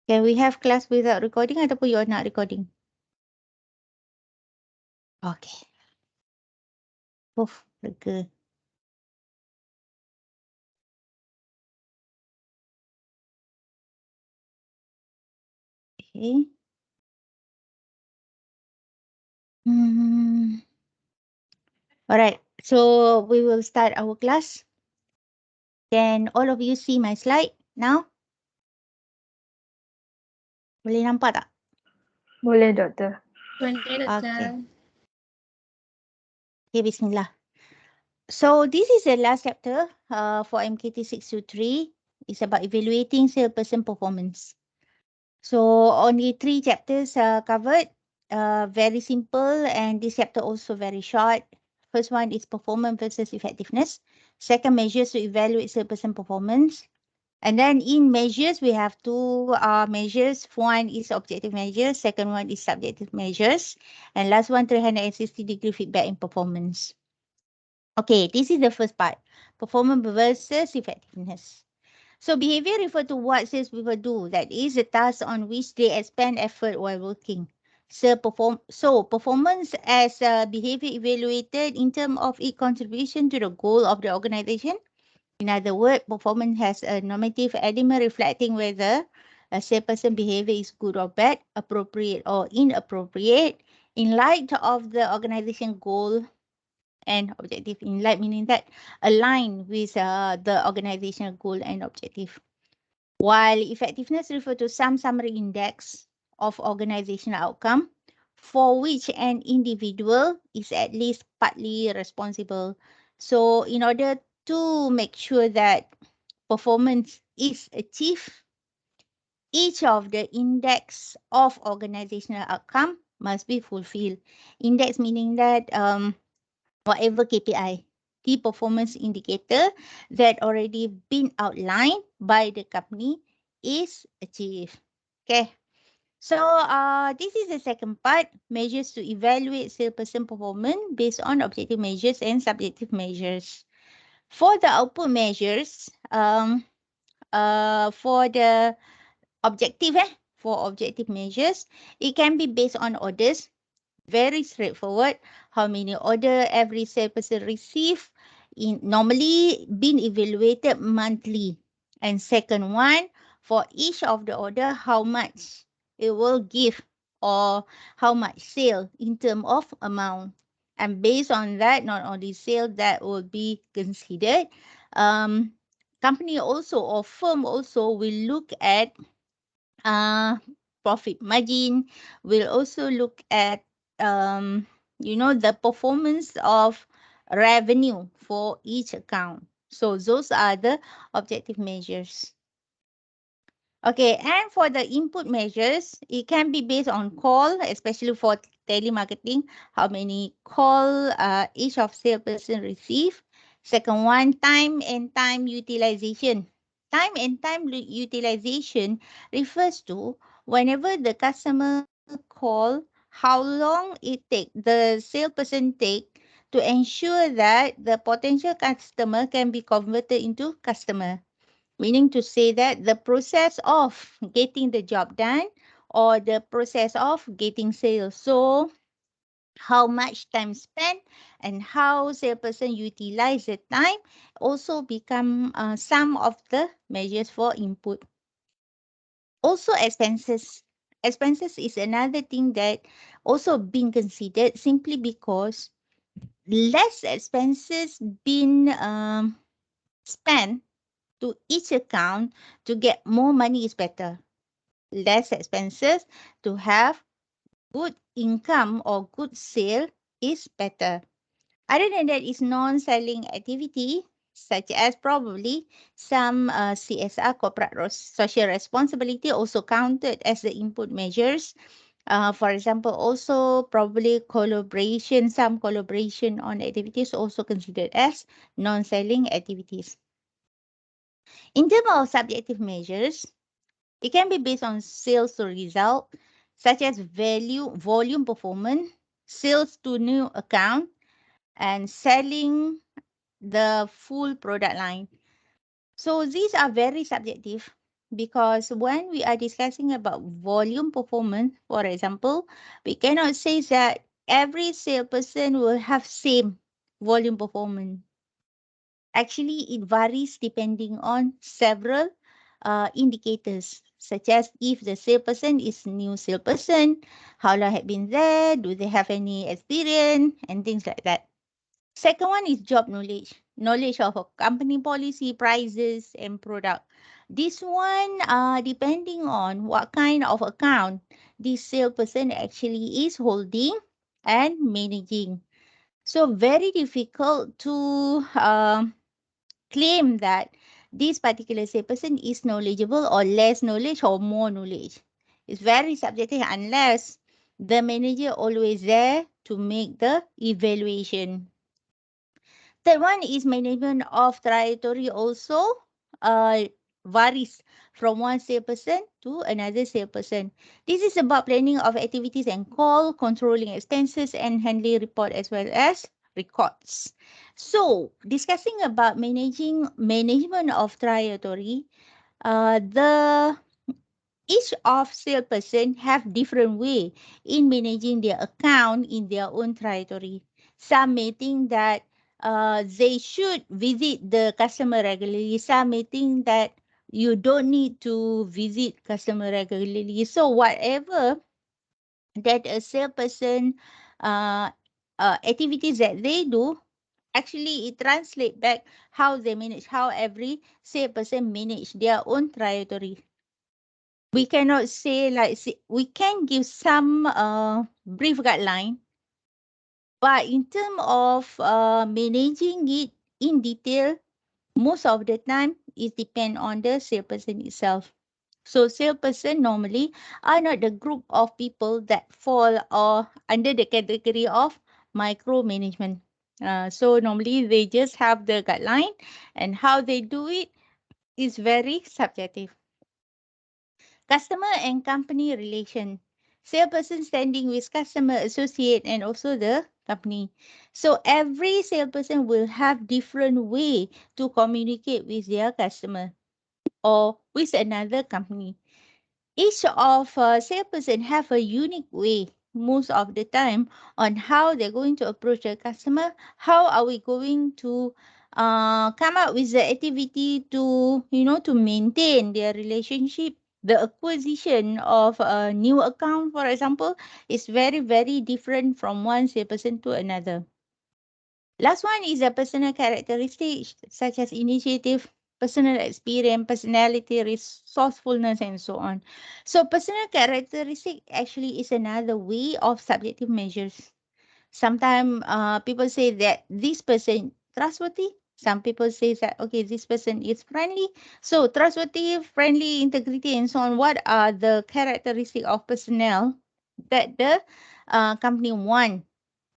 Can we have class without recording ataupun you are not recording? Okay. Lega. Okay. Alright, so we will start our class. Can all of you see my slide now? Boleh nampak tak? Boleh, Doktor. Boleh, Doktor. Okay. Okay, bismillah. So this is the last chapter for MKT623. It's about evaluating salesperson performance. So only 3 chapters are covered. Very simple, and this chapter also very short. First one is performance versus effectiveness. Second, measures to evaluate salesperson performance. And then in measures, we have 2 measures. One is objective measures. Second one is subjective measures. And last one, 360-degree feedback in performance. Okay, this is the first part. Performance versus effectiveness. So behavior refer to what salespeople do. That is the task on which they expend effort while working. So performance as behavior evaluated in terms of its contribution to the goal of the organization. In other words, performance has a normative element reflecting whether a salesperson behavior is good or bad, appropriate or inappropriate, in light of the organization goal and objective. In light meaning that align with the organizational goal and objective. While effectiveness refers to some summary index of organizational outcome for which an individual is at least partly responsible. So in order to make sure that performance is achieved, each of the index of organizational outcome must be fulfilled. Index meaning that whatever KPI, key performance indicator that already been outlined by the company is achieved. Okay. So this is the second part, measures to evaluate salesperson performance based on objective measures and subjective measures. For the output measures, for the for objective measures, it can be based on orders. Very straightforward. How many order every salesperson receive normally been evaluated monthly. And second one, for each of the order, how much it will give or how much sale in terms of amount. And based on that, not only sale that will be considered, company also or firm also will look at profit margin. We'll also look at the performance of revenue for each account. So those are the objective measures. Okay, and for the input measures, it can be based on call, especially for telemarketing, how many call each of salesperson receive. Second one, time and time utilization. Time and time utilization refers to whenever the customer call, how long the salesperson take to ensure that the potential customer can be converted into customer. Meaning to say that the process of getting the job done or the process of getting sales. So how much time spent and how salesperson utilize the time also become some of the measures for input. Also expenses. Expenses is another thing that also being considered simply because less expenses been spent to each account to get more money is better. Less expenses to have good income or good sale is better. Other than that is non-selling activity such as probably some CSR, corporate social responsibility, also counted as the input measures. For example, also probably some collaboration on activities also considered as non-selling activities. In terms of subjective measures, it can be based on sales to result, such as volume performance, sales to new account, and selling the full product line. So these are very subjective. because when we are discussing about volume performance, for example, we cannot say that every salesperson will have same volume performance. Actually, it varies depending on several indicators, such as if the salesperson is new salesperson, how long have been there, do they have any experience, and things like that. Second one is job knowledge, knowledge of a company policy, prices, and product. This one, depending on what kind of account this salesperson actually is holding and managing. So very difficult to claim that this particular salesperson is knowledgeable or less knowledge or more knowledge. It's very subjective unless the manager always there to make the evaluation. Third one is management of territory also uh, varies from one salesperson to another salesperson. This is about planning of activities and call, controlling expenses, and handling report as well as records. So, discussing about managing management of territory, the each of salesperson have different way in managing their account in their own territory. Some may think that they should visit the customer regularly. Some may think that you don't need to visit customer regularly. So whatever that a salesperson uh, activities that they do, actually it translate back how they manage, how every salesperson manage their own territory. We cannot say like we can give some brief guideline, but in terms of managing it in detail, most of the time it depend on the salesperson itself. So salesperson normally are not the group of people that fall or under the category of micromanagement. So normally they just have the guideline, and how they do it is very subjective. Customer and company relation. Salesperson standing with customer, associate, and also the company. So every salesperson will have different way to communicate with their customer or with another company. Each of salesperson have a unique way most of the time on how they're going to approach the customer. How are we going to come up with the activity to to maintain their relationship? The acquisition of a new account, for example, is very very different from one salesperson to another. Last one is a personal characteristics such as initiative, personal experience, personality, resourcefulness, and so on. So personal characteristic actually is another way of subjective measures. Sometimes people say that this person trustworthy. Some people say that okay, this person is friendly. So trustworthy, friendly, integrity, and so on. What are the characteristic of personnel that the company want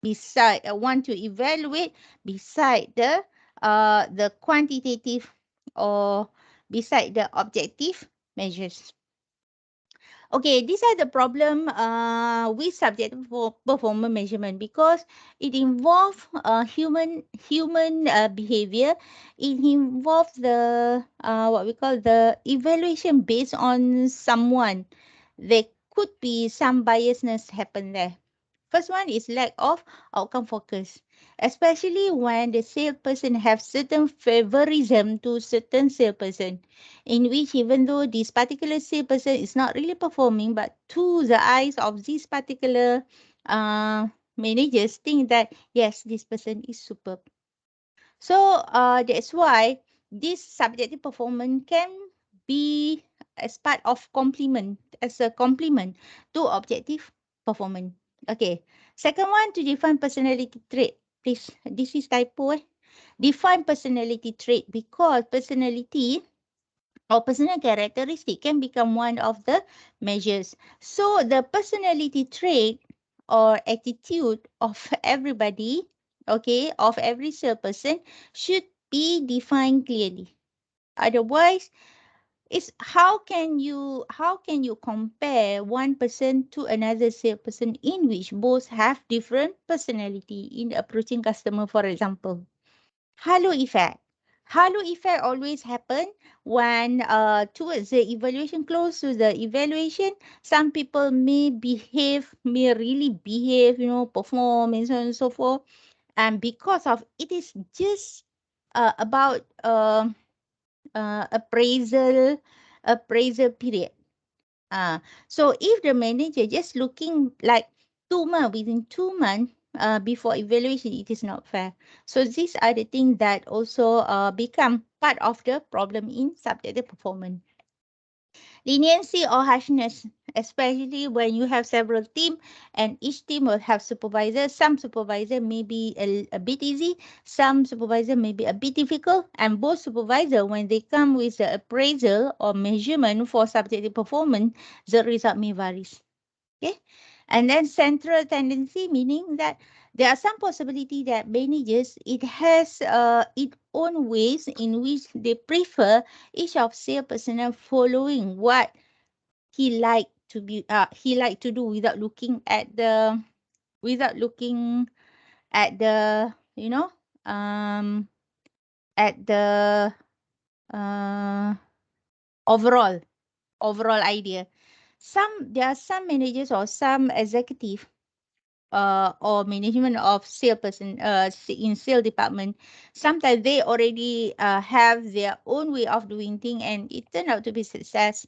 to evaluate beside the quantitative or beside the objective measures. Okay, these are the problem with subjective performance measurement because it involves human behavior. It involves the what we call the evaluation based on someone. There could be some biasness happen there. First one is lack of outcome focus, especially when the salesperson have certain favorism to certain salesperson, in which even though this particular salesperson is not really performing, but to the eyes of this particular uh, managers think that yes, this person is superb. So that's why this subjective performance can be as part of complement, as a complement to objective performance. Okay. Second one, to define personality trait. Please, this is typo. Define personality trait because personality or personal characteristic can become one of the measures. So the personality trait or attitude of everybody, okay, of every salesperson should be defined clearly. Otherwise, it's how can you compare one person to another salesperson in which both have different personality in approaching customer, for example. Halo effect. Halo effect always happen when towards the evaluation, close to the evaluation, some people may really behave, perform and so on and so forth. And because of it is just about appraisal period. So if the manager just looking like 2 months, within 2 months before evaluation, it is not fair. So these are the things that also become part of the problem in subjective performance. Leniency or harshness, especially when you have several teams and each team will have supervisors. Some supervisor may be a bit easy, some supervisor may be a bit difficult, and both supervisor, when they come with the appraisal or measurement for subjective performance, the result may vary. Okay. And then central tendency, meaning that there are some possibility that managers, it has its own ways in which they prefer each of their personnel following what he like to do without looking at the um at the uh overall idea. There are some managers or some executive or management of in sale department. Sometimes they already have their own way of doing things, and it turned out to be success.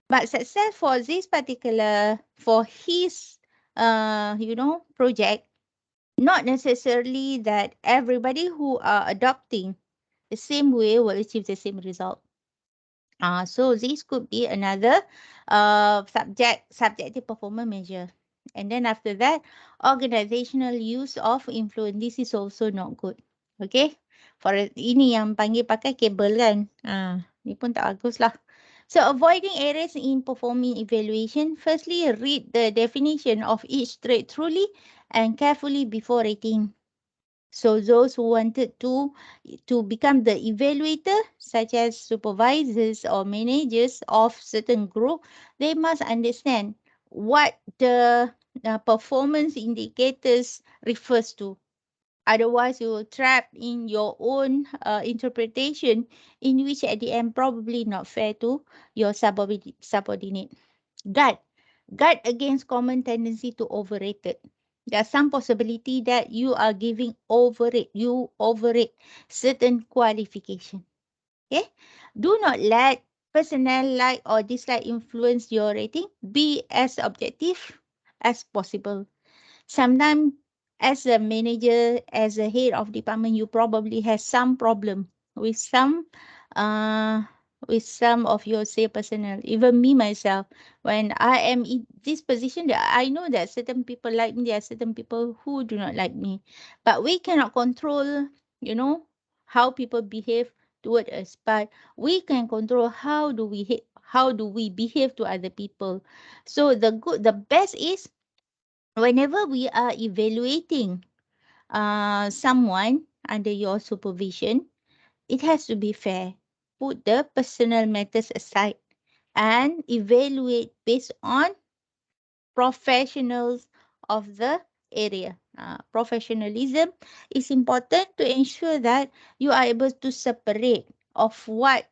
But success for this particular, for his project, not necessarily that everybody who are adopting the same way will achieve the same result. So this could be another subjective performance measure. And then after that, organizational use of influence. This is also not good. Okay. Ini yang panggil pakai kabel kan. Ni pun tak bagus lah. So avoiding errors in performing evaluation. Firstly, read the definition of each trait truly and carefully before rating. So those who wanted to become the evaluator, such as supervisors or managers of certain group, they must understand what the performance indicators refers to. Otherwise, you will trap in your own interpretation, in which at the end probably not fair to your subordinate. Guard. Guard against common tendency to overrate it. There's some possibility that you are giving overrate certain qualification. Okay. Do not let personal like or dislike influence your rating. Be as objective as possible. Sometimes as a manager, as a head of department, you probably have some problem with uh some of your say personnel. Even me myself, when I am in this position, that I know that certain people like me, there are certain people who do not like me. But we cannot control, you know, how people behave toward us. But we can control how do we behave to other people. So the best is whenever we are evaluating someone under your supervision, it has to be fair. Put the personal matters aside and evaluate based on professionals of the area. Professionalism is important to ensure that you are able to separate of what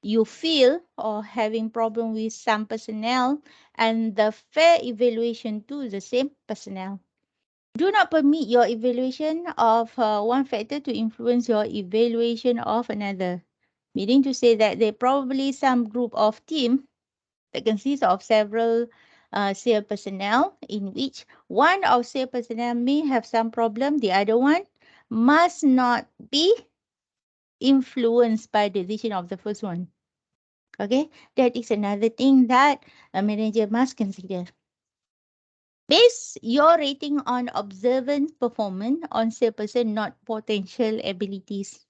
you feel or having problem with some personnel and the fair evaluation to the same personnel. Do not permit your evaluation of one factor to influence your evaluation of another. Meaning to say that there probably some group of team that consists of several sales personnel, in which one of sales personnel may have some problem, the other one must not be influenced by the decision of the first one. Okay, that is another thing that a manager must consider. Base your rating on observant performance on salesperson, not potential abilities.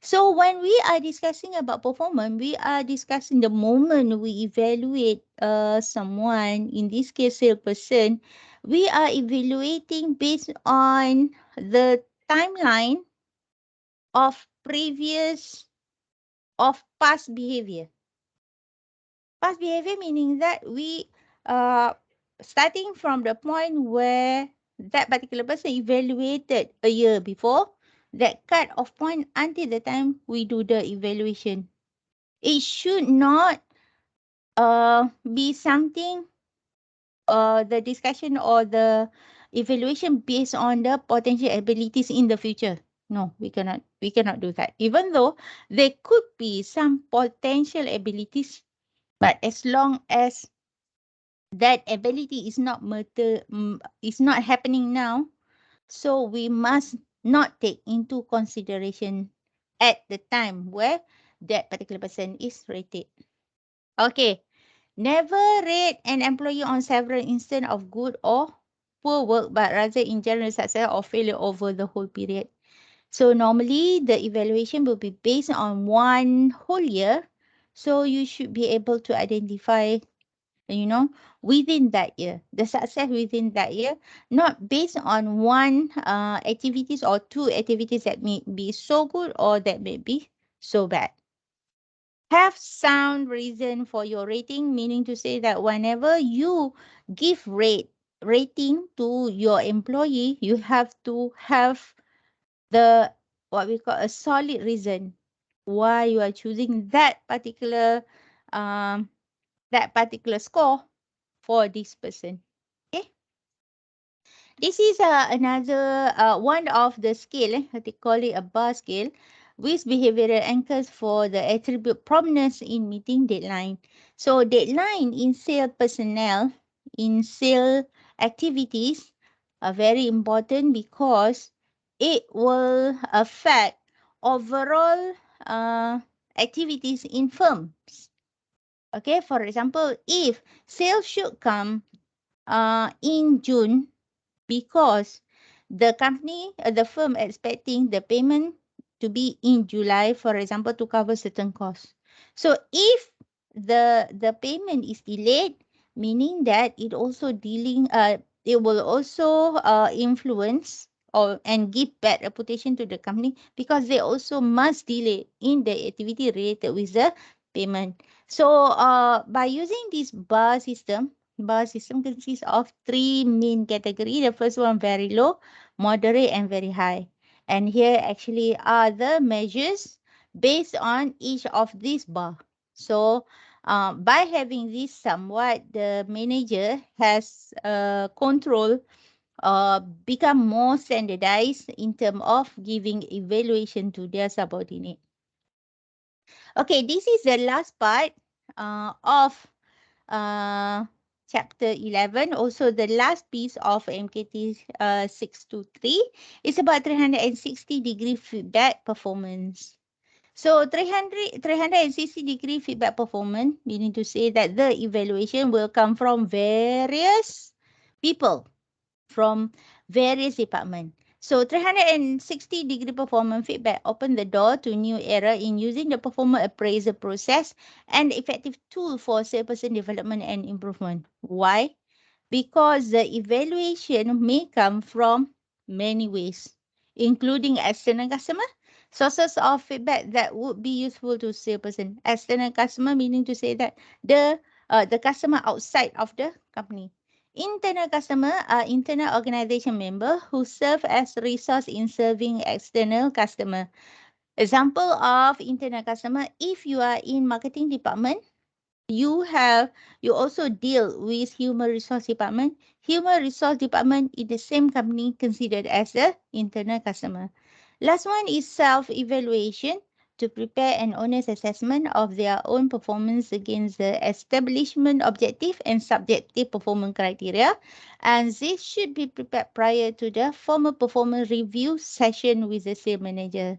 So when we are discussing about performance, we are discussing the moment we evaluate someone, in this case salesperson, we are evaluating based on the timeline of past behavior. Past behavior meaning that we starting from the point where that particular person evaluated a year before, that cut off point until the time we do the evaluation. It should not be something the discussion or the evaluation based on the potential abilities in the future. No, we cannot do that. Even though there could be some potential abilities, but as long as that ability is not happening now, so we must not take into consideration at the time where that particular person is rated. Okay. Never rate an employee on several instances of good or poor work, but rather in general success or failure over the whole period. So normally the evaluation will be based on one whole year. So you should be able to identify, you know, within that year, the success within that year, not based on one activities or two activities that may be so good or that may be so bad. Have sound reason for your rating, meaning to say that whenever you give rating to your employee, you have to have the what we call a solid reason why you are choosing um that particular score for this person. Okay. This is another one of the scale, they call it a bar scale, with behavioral anchors for the attribute prominence in meeting deadline. So deadline in sale personnel, in sale activities are very important because it will affect overall activities in firms. Okay, for example, if sales should come in June, because the company, the firm expecting the payment to be in July, for example, to cover certain costs. So if the payment is delayed, meaning that it will also influence or and give bad reputation to the company because they also must delay in the activity related with the payment. So by using this bar system consists of three main categories. The first one very low, moderate, and very high. And here actually are the measures based on each of these bar. So by having this somewhat, the manager has control become more standardized in terms of giving evaluation to their subordinate. Okay, this is the last part of uh, chapter 11. Also, the last piece of MKT 623 is about 360-degree feedback performance. So 360-degree feedback performance, meaning to say that the evaluation will come from various people from various departments. So 360-degree performance feedback open the door to new era in using the performance appraisal process and effective tool for salesperson development and improvement. Why? Because the evaluation may come from many ways, including external customer, sources of feedback that would be useful to salesperson. External customer meaning to say that the customer outside of the company. Internal customer are internal organization member who serve as resource in serving external customer. Example of internal customer, if you are in marketing department, you have you also deal with human resource department. Human resource department in the same company considered as the internal customer. Last one is self-evaluation to prepare an honest assessment of their own performance against the establishment objective and subjective performance criteria. And this should be prepared prior to the formal performance review session with the sales manager.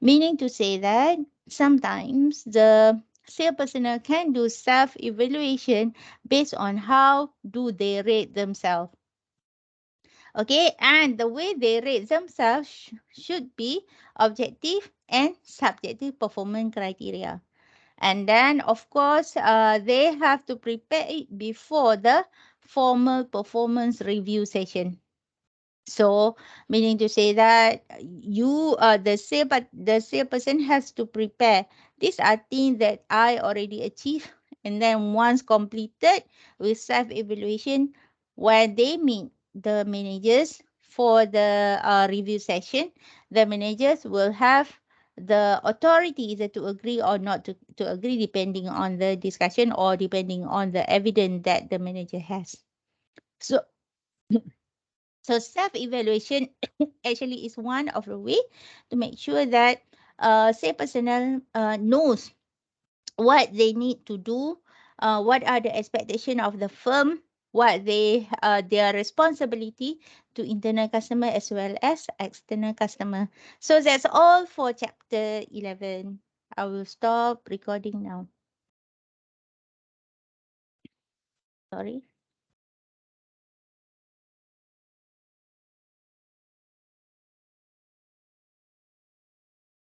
Meaning to say that sometimes the sales personnel can do self-evaluation based on how do they rate themselves. Okay, and the way they rate themselves should be objective and subjective performance criteria. And then, of course, they have to prepare it before the formal performance review session. So, meaning to say that the sale person has to prepare. These are things that I already achieved, and then once completed with self evaluation, when they meet the managers for the review session, the managers will have the authority either to agree or not to agree, depending on the discussion or depending on the evidence that the manager has. So, so self-evaluation actually is one of the way to make sure that say personnel knows what they need to do, what are the expectation of the firm, what their responsibility to internal customer as well as external customer. So that's all for chapter 11. I will stop recording now. Sorry.